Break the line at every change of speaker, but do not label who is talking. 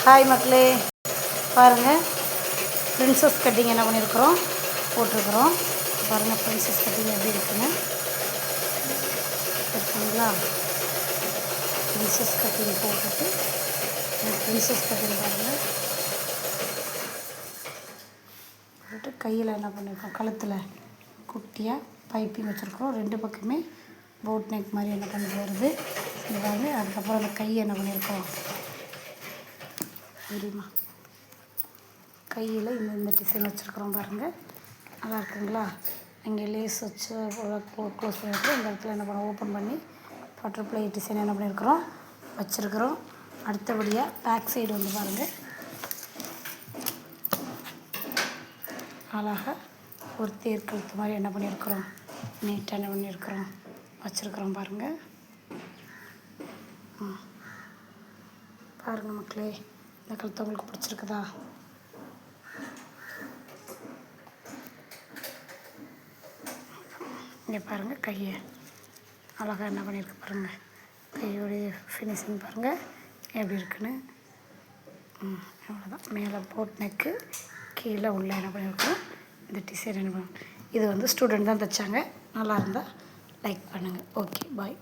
Hi மக்களே, பாருங்கள் princess cutting என்ன பண்ணியிருக்கிறோம் போட்டிருக்கிறோம். பாருங்கள் பிரின்சஸ் கட்டிங் எப்படி இருக்குன்னு இருக்குங்களா. பிரின்சஸ் கட்டிங் போட்டுட்டு பிரின்சஸ் கட்டிங் பாருங்கள் போட்டு கையில் என்ன பண்ணியிருக்கோம், கழுத்தில் குட்டியாக பைப்பிங் வச்சுருக்குறோம். 2 பக்கமே போட் நெக் மாதிரி என்ன பண்ணி வருது இது பாருங்க. அதுக்கப்புறம் அந்த கையை என்ன பண்ணியிருக்கோம் தெரியுமா, கையில் இந்த டிசைன் வச்சுருக்குறோம் பாருங்கள். நல்லா இருக்குங்களா. இங்கே லேஸ் வச்சு க்ளோஸ் பண்ணியிருக்கிறோம். இந்த இடத்துல என்ன பண்ண ஓப்பன் பண்ணி பட்டர்ஃப்ளை டிசைன் என்ன பண்ணியிருக்கிறோம் வச்சுருக்குறோம். அடுத்தபடியாக பேக் சைடு வந்து பாருங்கள், அழகாக ஒரு தேர்கழுத்து மாதிரி என்ன பண்ணியிருக்கிறோம் நீட்டாக என்ன பண்ணியிருக்கிறோம் வச்சுருக்குறோம் பாருங்கள். பாருங்கள் மக்களே, இந்த கழுத்து உங்களுக்கு பிடிச்சிருக்குதா? இங்கே பாருங்கள் கையை அழகாக என்ன பண்ணியிருக்கு பாருங்கள். கையோடைய ஃபினிஷிங் பாருங்கள் எப்படி இருக்குன்னு. அவ்வளோதான். மேலே போட் நெக்கு, கீழே உள்ள என்ன பண்ணியிருக்கோம் இந்த டிசைன் என்ன பண்ணுவோம். இது வந்து ஸ்டூடெண்ட் தான் தைச்சாங்க. நல்லா இருந்தால் லைக் பண்ணுங்கள். ஓகே, பாய்.